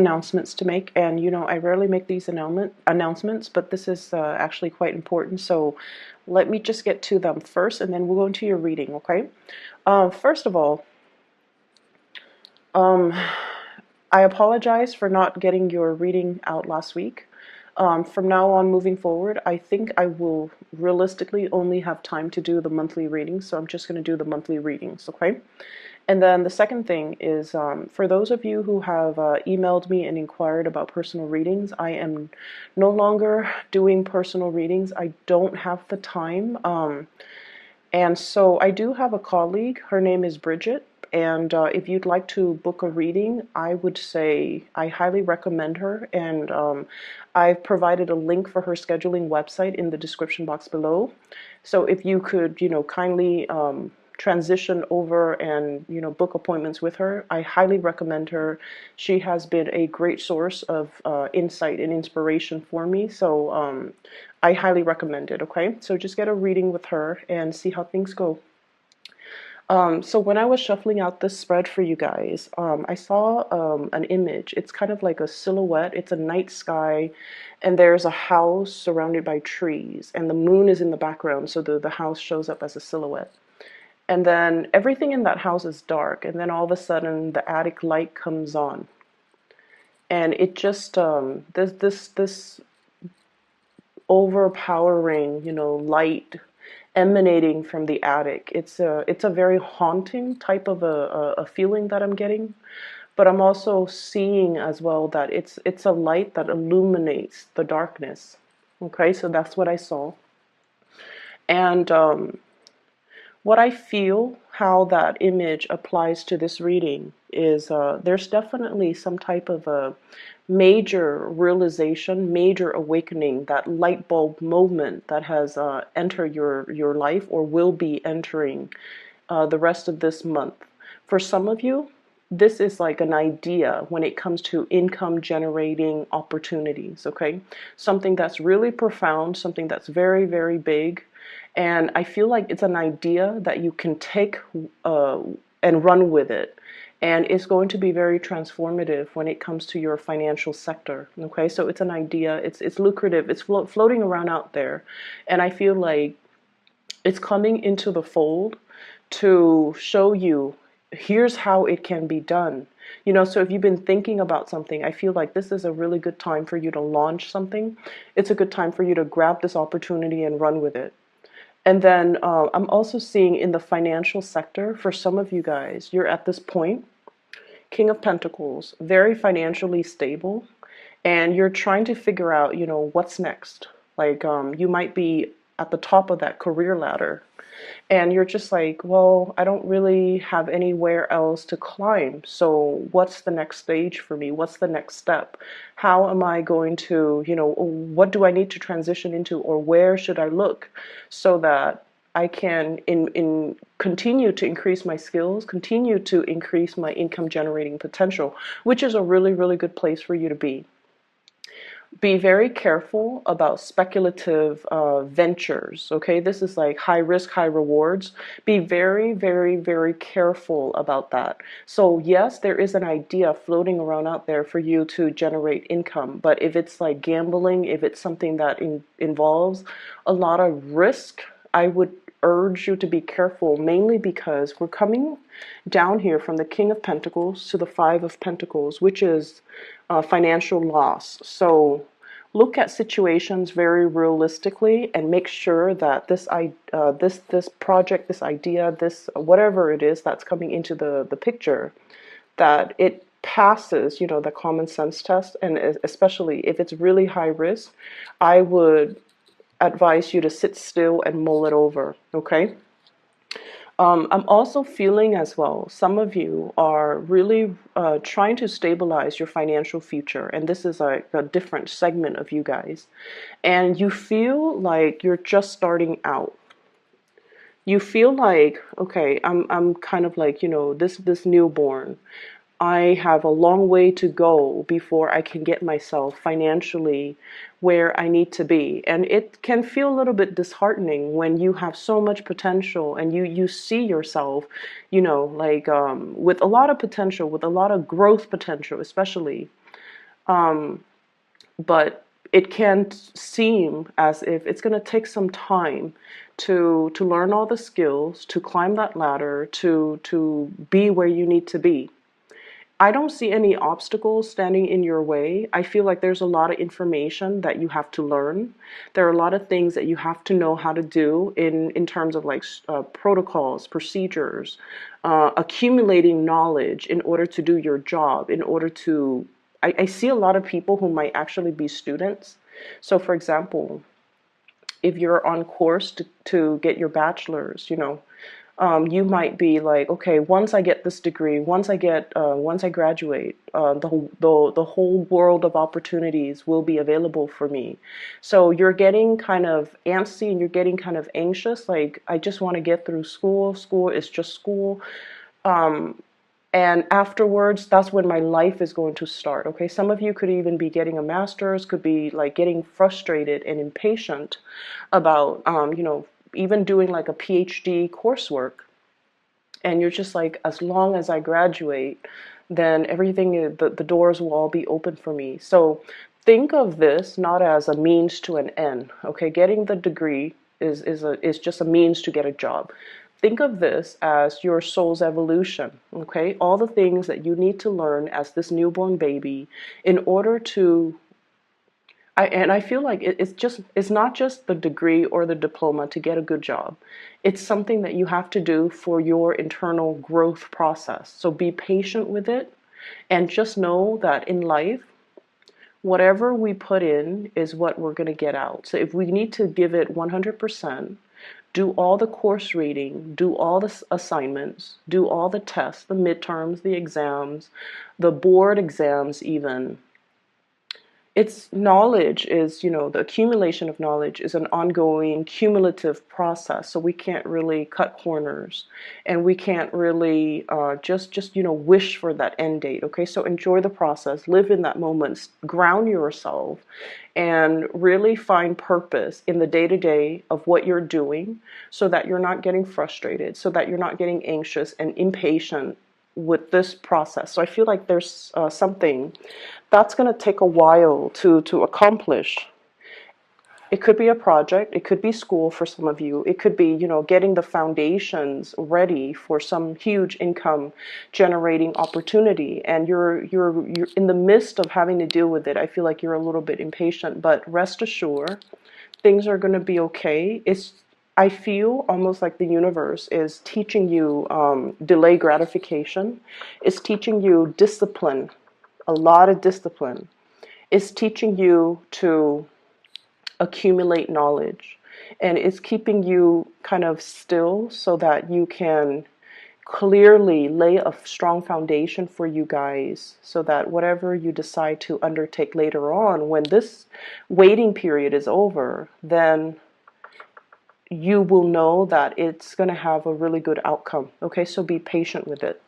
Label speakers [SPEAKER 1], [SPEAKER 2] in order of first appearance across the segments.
[SPEAKER 1] announcements to make, and you know, I rarely make these announcements, but this is actually quite important, so let me just get to them first and then we'll go into your reading. Okay, first of all, um, I apologize for not getting your reading out last week. From now on moving forward, I think I will realistically only have time to do the monthly readings, so I'm just going to do the monthly readings. Okay. And then the second thing is, for those of you who have emailed me and inquired about personal readings, I am no longer doing personal readings. I don't have the time. And so I do have a colleague. Her name is Bridget. And if you'd like to book a reading, I would say I highly recommend her. And I've provided a link for her scheduling website in the description box below. So if you could, you know, kindly transition over and, you know, book appointments with her, I highly recommend her. She has been a great source of insight and inspiration for me. So I highly recommend it. Okay, so just get a reading with her and see how things go. So when I was shuffling out this spread for you guys, I saw an image. It's kind of like a silhouette. It's a night sky, and there's a house surrounded by trees, and the moon is in the background, so the house shows up as a silhouette. And then everything in that house is dark, and then all of a sudden the attic light comes on. And it just, there's this overpowering, you know, light emanating from the attic. It's a very haunting type of a feeling that I'm getting, but I'm also seeing as well that it's a light that illuminates the darkness. Okay, so that's what I saw. And what I feel, how that image applies to this reading is there's definitely some type of a major realization, major awakening, that light bulb moment that has entered your life or will be entering the rest of this month. For some of you, this is like an idea when it comes to income generating opportunities, okay? Something that's really profound, something that's very, very big. And I feel like it's an idea that you can take and run with it. And it's going to be very transformative when it comes to your financial sector. Okay, so it's an idea, it's lucrative, it's floating around out there. And I feel like it's coming into the fold to show you, here's how it can be done. You know, so if you've been thinking about something, I feel like this is a really good time for you to launch something. It's a good time for you to grab this opportunity and run with it. And then I'm also seeing in the financial sector, for some of you guys, you're at this point, King of Pentacles, very financially stable, and you're trying to figure out, you know, what's next. Like you might be at the top of that career ladder, and you're just like, well, I don't really have anywhere else to climb. So what's the next stage for me? What's the next step? How am I going to, you know, what do I need to transition into, or where should I look so that I can continue to increase my skills, continue to increase my income generating potential, which is a really, really good place for you to be. Be very careful about speculative ventures, okay? This is like high risk, high rewards. Be very, very, very careful about that. So yes, there is an idea floating around out there for you to generate income, but if it's like gambling, if it's something that involves a lot of risk, I would urge you to be careful, mainly because we're coming down here from the King of Pentacles to the Five of Pentacles, which is financial loss. So look at situations very realistically and make sure that this project, this idea, this whatever it is that's coming into the picture, that it passes, you know, the common sense test. And especially if it's really high risk, I would advise you to sit still and mull it over, okay? I'm also feeling as well, some of you are really trying to stabilize your financial future, and this is a different segment of you guys, and you feel like you're just starting out. You feel like, okay, I'm kind of like, you know, this newborn. I have a long way to go before I can get myself financially where I need to be. And it can feel a little bit disheartening when you have so much potential and you see yourself, you know, like with a lot of potential, with a lot of growth potential, especially. But it can seem as if it's going to take some time to learn all the skills, to climb that ladder, to be where you need to be. I don't see any obstacles standing in your way. I feel like there's a lot of information that you have to learn. There are a lot of things that you have to know how to do in terms of like protocols, procedures, accumulating knowledge in order to do your job, in order to. I see a lot of people who might actually be students. So, for example, if you're on course to get your bachelor's, you might be like, okay, once I get this degree, once I graduate, the whole world of opportunities will be available for me. So you're getting kind of antsy and you're getting kind of anxious. Like, I just want to get through school. School is just school. And afterwards, that's when my life is going to start. Okay, some of you could even be getting a master's, could be like getting frustrated and impatient about, even doing like a PhD coursework. And you're just like, as long as I graduate, then everything, the doors will all be open for me. So think of this not as a means to an end. Okay, getting the degree is just a means to get a job. Think of this as your soul's evolution, okay? All the things that you need to learn as this newborn baby in order to, I feel like it's not just the degree or the diploma to get a good job. It's something that you have to do for your internal growth process. So be patient with it and just know that in life, whatever we put in is what we're going to get out. So if we need to give it 100%, do all the course reading, do all the assignments, do all the tests, the midterms, the exams, the board exams even. It's knowledge is, the accumulation of knowledge is an ongoing cumulative process. So we can't really cut corners and we can't really just wish for that end date. Okay, so enjoy the process, live in that moment, ground yourself, and really find purpose in the day-to-day of what you're doing so that you're not getting frustrated, so that you're not getting anxious and impatient with this process. So I feel like there's something that's going to take a while to accomplish. It could be a project, it could be school for some of you, it could be, getting the foundations ready for some huge income generating opportunity, and you're in the midst of having to deal with it. I feel like you're a little bit impatient, but rest assured, things are going to be okay. I feel almost like the universe is teaching you delay gratification. It's teaching you discipline, a lot of discipline. It's teaching you to accumulate knowledge. And it's keeping you kind of still so that you can clearly lay a strong foundation for you guys so that whatever you decide to undertake later on, when this waiting period is over, then you will know that it's going to have a really good outcome. Okay, so be patient with it.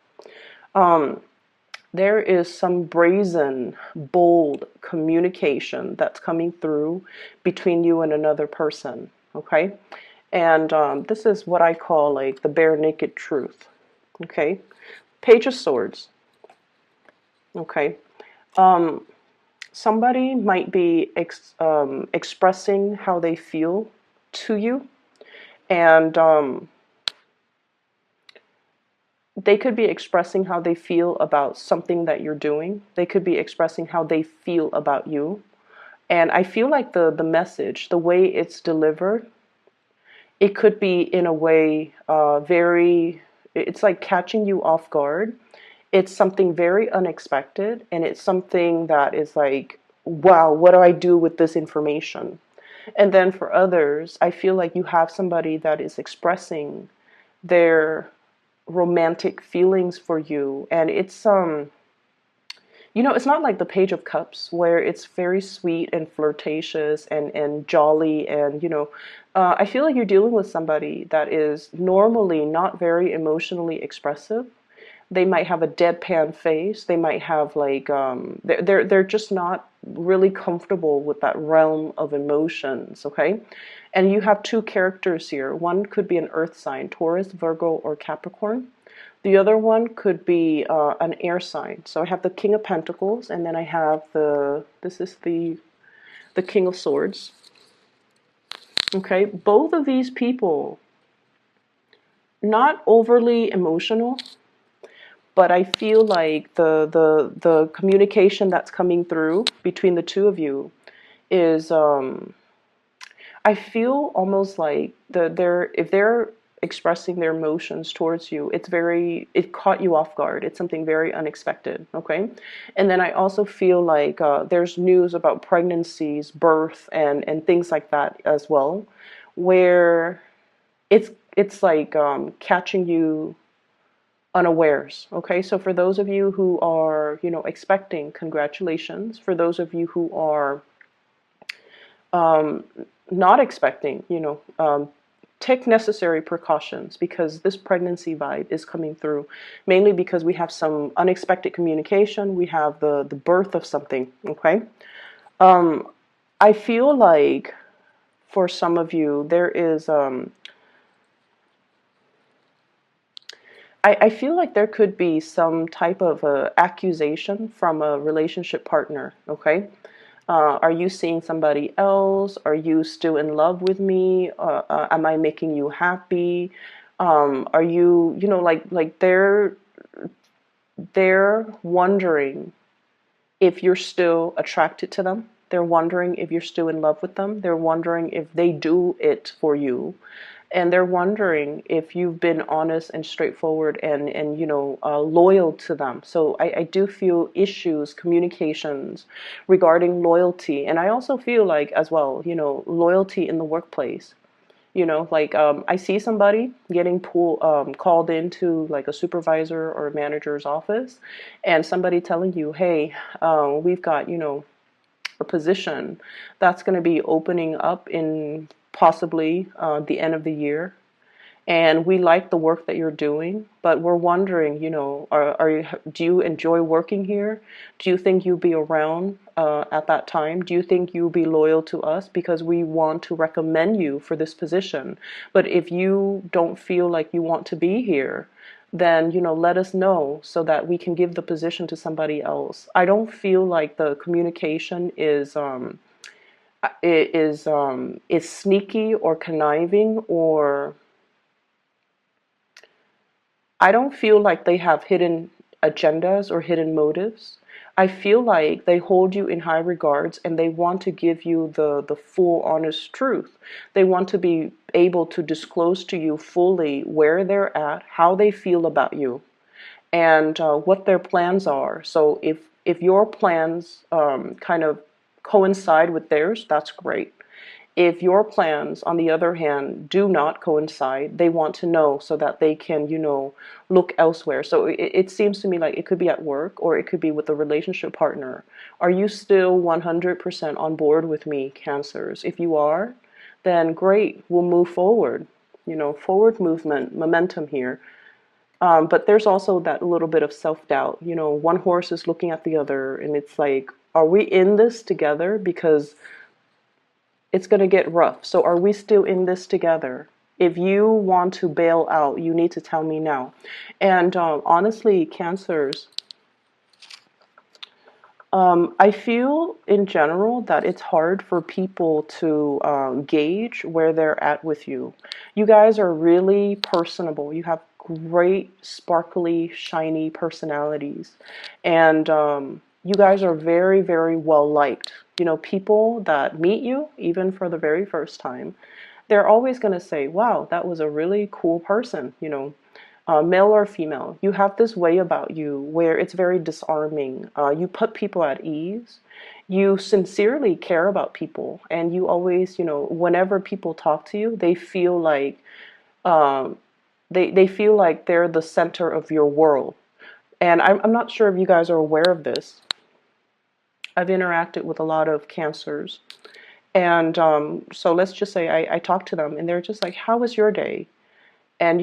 [SPEAKER 1] There is some brazen, bold communication that's coming through between you and another person. Okay, and this is what I call like the bare naked truth. Okay, Page of Swords. Okay, somebody might be expressing how they feel to you, and they could be expressing how they feel about something that you're doing. They could be expressing how they feel about you. And I feel like the message, the way it's delivered, it could be in a way it's like catching you off guard. It's something very unexpected, and it's something that is like, wow, what do I do with this information? And then for others, I feel like you have somebody that is expressing their romantic feelings for you, and it's it's not like the Page of Cups where it's very sweet and flirtatious and jolly, and I feel like you're dealing with somebody that is normally not very emotionally expressive. They might have a deadpan face. They might have like they're just not really comfortable with that realm of emotions. Okay, and you have two characters here. One could be an earth sign, Taurus, Virgo, or Capricorn. The other one could be an air sign. So I have the King of Pentacles, and then I have this is the King of Swords. Okay, both of these people, not overly emotional, but I feel like the communication that's coming through between the two of you is I feel almost like if they're expressing their emotions towards you, it caught you off guard. It's something very unexpected. Okay, and then I also feel like there's news about pregnancies, birth, and things like that as well, where it's like catching you unawares. Okay, so for those of you who are expecting, congratulations. For those of you who are um, not expecting, take necessary precautions, because this pregnancy vibe is coming through mainly because we have some unexpected communication. We have the birth of something. Okay, I feel like for some of you there is I feel like there could be some type of accusation from a relationship partner. Okay, are you seeing somebody else? Are you still in love with me? Am I making you happy? Are you, like they're wondering if you're still attracted to them. They're wondering if you're still in love with them. They're wondering if they do it for you. And they're wondering if you've been honest and straightforward and loyal to them. So I do feel issues, communications regarding loyalty. And I also feel like as well, loyalty in the workplace. Like I see somebody getting called into like a supervisor or a manager's office, and somebody telling you, hey, we've got, a position that's going to be opening up in possibly the end of the year, and we like the work that you're doing, but we're wondering, do you enjoy working here? Do you think you'll be around at that time? Do you think you'll be loyal to us? Because we want to recommend you for this position. But if you don't feel like you want to be here, then, let us know so that we can give the position to somebody else. I don't feel like the communication is sneaky or conniving, or I don't feel like they have hidden agendas or hidden motives. I feel like they hold you in high regards and they want to give you the full honest truth. They want to be able to disclose to you fully where they're at, how they feel about you, and what their plans are. So if your plans kind of coincide with theirs, that's great. If your plans, on the other hand, do not coincide, they want to know so that they can, look elsewhere. So it seems to me like it could be at work or it could be with a relationship partner. Are you still 100% on board with me, Cancers? If you are, then great, we'll move forward. Forward movement, momentum here. But there's also that little bit of self-doubt. One horse is looking at the other, and it's like, are we in this together? Because it's going to get rough. So are we still in this together? If you want to bail out, you need to tell me now. And honestly, Cancers, I feel in general that it's hard for people to gauge where they're at with you. You guys are really personable. You have great, sparkly, shiny personalities. And you guys are very, very well liked. People that meet you, even for the very first time, they're always going to say, wow, that was a really cool person, male or female. You have this way about you where it's very disarming. You put people at ease. You sincerely care about people. And you always, whenever people talk to you, they feel like um, they feel like they're the center of your world. And I'm not sure if you guys are aware of this. I've interacted with a lot of Cancers. And so let's just say I talk to them and they're just like, how was your day? And,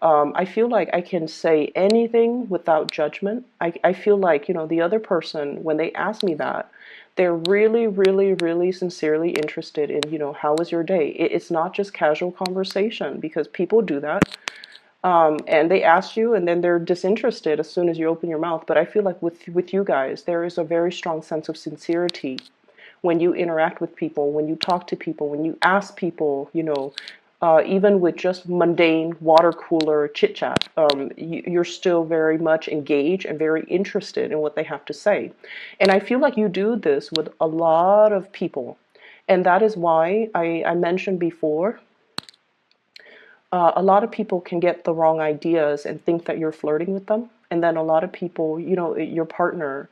[SPEAKER 1] I feel like I can say anything without judgment. I feel like, the other person, when they ask me that, they're really, really, really sincerely interested in, how was your day? It's not just casual conversation, because people do that. And they ask you, and then they're disinterested as soon as you open your mouth. But I feel like with you guys, there is a very strong sense of sincerity when you interact with people, when you talk to people, when you ask people, even with just mundane water cooler chit chat, you're still very much engaged and very interested in what they have to say. And I feel like you do this with a lot of people. And that is why I mentioned before, a lot of people can get the wrong ideas and think that you're flirting with them. And then a lot of people, your partner,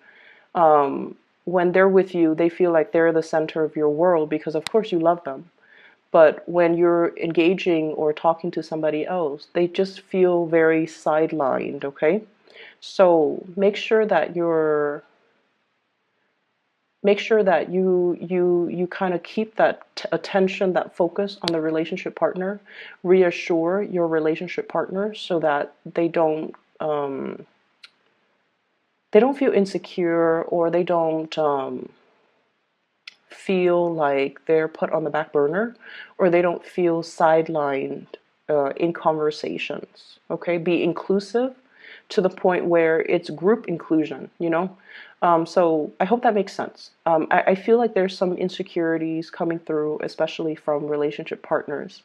[SPEAKER 1] when they're with you, they feel like they're the center of your world because, of course, you love them. But when you're engaging or talking to somebody else, they just feel very sidelined, okay? So make sure that you kind of keep that attention, that focus on the relationship partner. Reassure your relationship partner so that they don't feel insecure, or they don't feel like they're put on the back burner, or they don't feel sidelined in conversations. Okay, be inclusive to the point where it's group inclusion. So I hope that makes sense. I feel like there's some insecurities coming through, especially from relationship partners.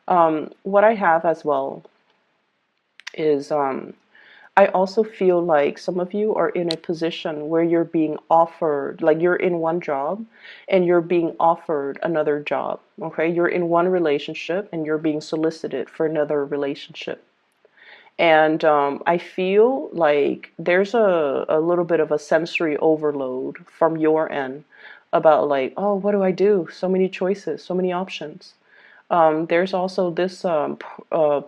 [SPEAKER 1] What I have as well is I also feel like some of you are in a position where you're being offered, like you're in one job and you're being offered another job. Okay, you're in one relationship and you're being solicited for another relationship. And I feel like there's a little bit of a sensory overload from your end about, like, oh, what do I do? So many choices, so many options. There's also this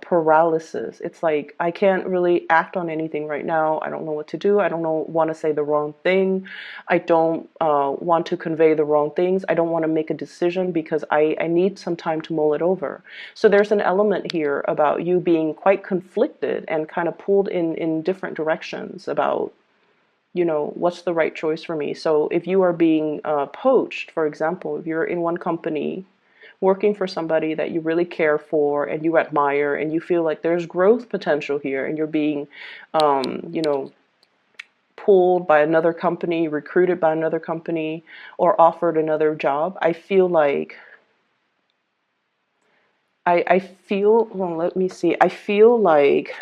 [SPEAKER 1] paralysis. It's like, I can't really act on anything right now. I don't know what to do. I don't want to say the wrong thing. I don't want to convey the wrong things. I don't want to make a decision because I need some time to mull it over. So there's an element here about you being quite conflicted and kind of pulled in different directions about, what's the right choice for me. So if you are being poached, for example, if you're in one company working for somebody that you really care for and you admire and you feel like there's growth potential here, and you're being, pulled by another company, recruited by another company, or offered another job, I feel like, well, let me see, I feel like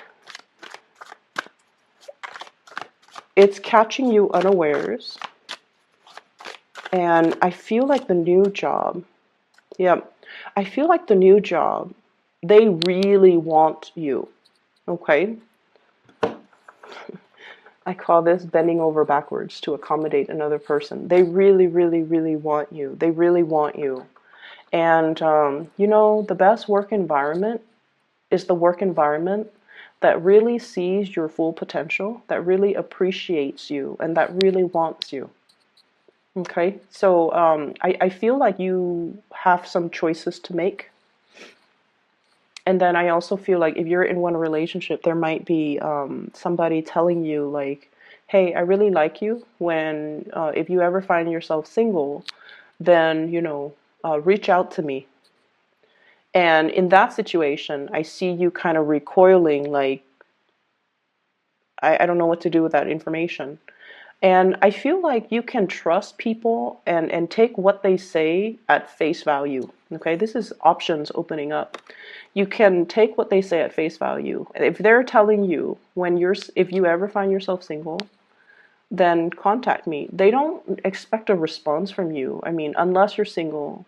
[SPEAKER 1] it's catching you unawares, and I feel like the new job, yeah, I feel like the new job, they really want you, okay? I call this bending over backwards to accommodate another person. They really, really, really want you. They really want you. And, the best work environment is the work environment that really sees your full potential, that really appreciates you, and that really wants you. Okay? So I feel like you have some choices to make. And then I also feel like if you're in one relationship, there might be somebody telling you, like, hey, I really like you. When if you ever find yourself single, then, reach out to me. And in that situation, I see you kind of recoiling, like, I don't know what to do with that information. And I feel like you can trust people and take what they say at face value. Okay, this is options opening up. You can take what they say at face value. If they're telling you if you ever find yourself single, then contact me. They don't expect a response from you. I mean, unless you're single,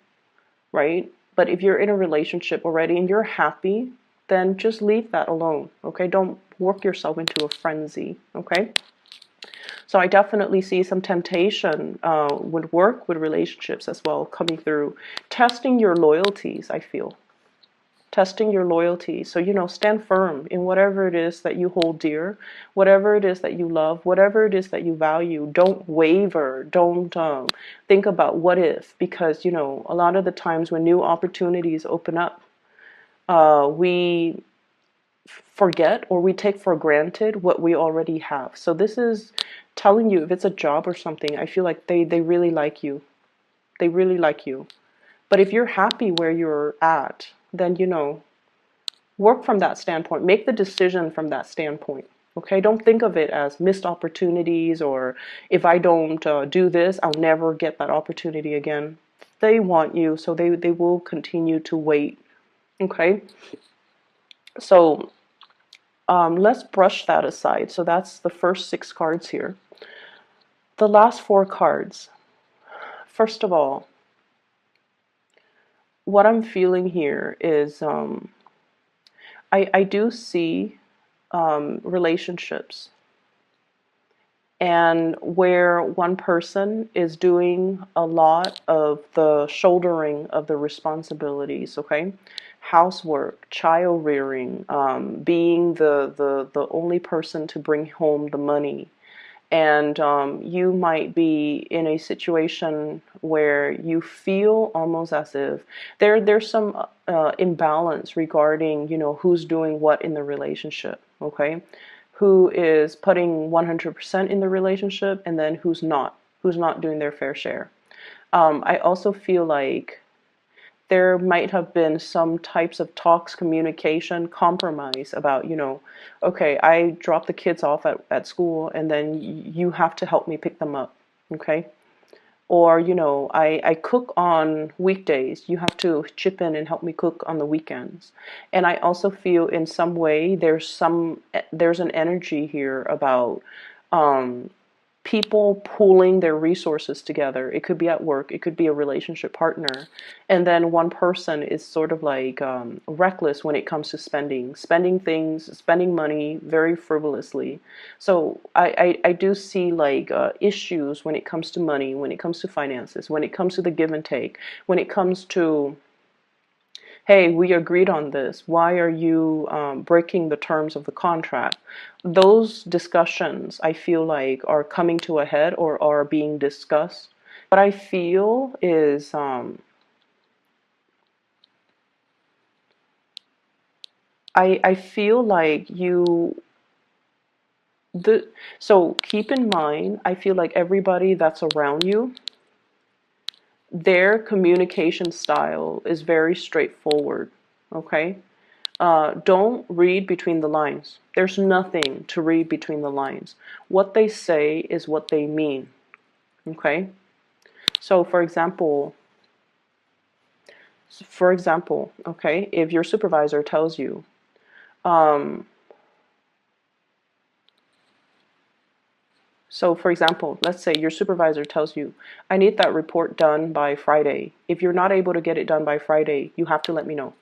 [SPEAKER 1] right? But if you're in a relationship already and you're happy, then just leave that alone. Okay, don't work yourself into a frenzy. Okay. So I definitely see some temptation with work, with relationships as well, coming through. Testing your loyalties, I feel. Testing your loyalty. So, stand firm in whatever it is that you hold dear, whatever it is that you love, whatever it is that you value. Don't waver. Don't think about what if, because, a lot of the times when new opportunities open up, we forget or we take for granted what we already have. So this is telling you, if it's a job or something, I feel like they really like you. They really like you. But if you're happy where you're at, then, work from that standpoint. Make the decision from that standpoint. Okay, don't think of it as missed opportunities, or if I don't do this, I'll never get that opportunity again. They want you, so they will continue to wait. Okay, so let's brush that aside. So that's the first 6 cards here. The last 4 cards. First of all, what I'm feeling here is I do see relationships, and where one person is doing a lot of the shouldering of the responsibilities, okay? Housework, child rearing, being the only person to bring home the money. And you might be in a situation where you feel almost as if there's some imbalance regarding, you know, who's doing what in the relationship, okay? Who is putting 100% in the relationship, and then who's not doing their fair share. I also feel like there might have been some types of talks, communication, compromise about, you know, okay, I drop the kids off at school, and then you have to help me pick them up, okay? Or, you know, I cook on weekdays, you have to chip in and help me cook on the weekends. And I also feel in some way there's an energy here about people pooling their resources together. It could be at work, it could be a relationship partner, and then one person is sort of like reckless when it comes to spending money very frivolously. So I do see like issues when it comes to money, when it comes to finances, when it comes to the give and take, when it comes to, hey, we agreed on this. Why are you breaking the terms of the contract? Those discussions, I feel like, are coming to a head or are being discussed. What I feel is I feel like so keep in mind, I feel like everybody that's around you, their communication style is very straightforward, okay? Don't read between the lines. There's nothing to read between the lines. What they say is what they mean, okay? So for example, okay, if your supervisor tells you, so for example, let's say your supervisor tells you, I need that report done by Friday. If you're not able to get it done by Friday, you have to let me know.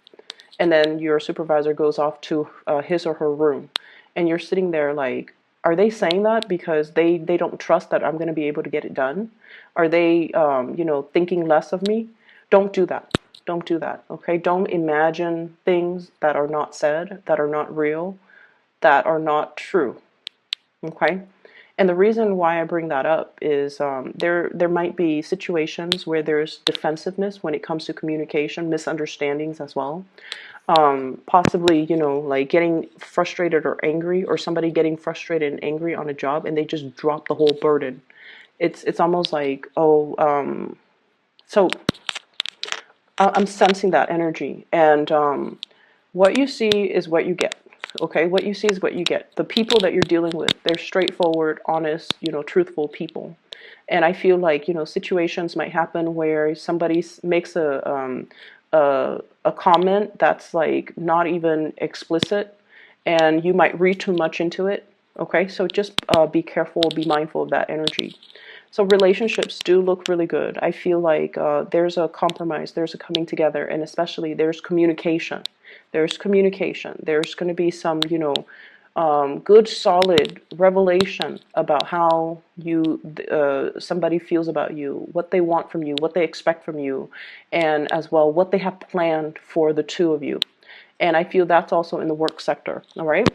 [SPEAKER 1] And then your supervisor goes off to his or her room, and you're sitting there like, are they saying that because they don't trust that I'm going to be able to get it done? Are they you know, thinking less of me? Don't do that. Don't do that, okay? Don't imagine things that are not said, that are not real, that are not true, okay? And the reason why I bring that up is there might be situations where there's defensiveness when it comes to communication, misunderstandings as well. Possibly, you know, like getting frustrated or angry, or somebody getting frustrated and angry on a job, and they just drop the whole burden. It's almost like, oh, so I'm sensing that energy, and what you see is what you get. Okay, what you see is what you get. The people that you're dealing with, they're straightforward, honest, you know, truthful people. And I feel like, you know, situations might happen where somebody makes a comment that's like not even explicit, and you might read too much into it. Okay, so just be careful, be mindful of that energy. So relationships do look really good. I feel like there's a compromise, there's a coming together, and especially there's communication. There's communication. There's going to be some, you know, good, solid revelation about how somebody feels about you, what they want from you, what they expect from you, and as well what they have planned for the two of you. And I feel that's also in the work sector. All right.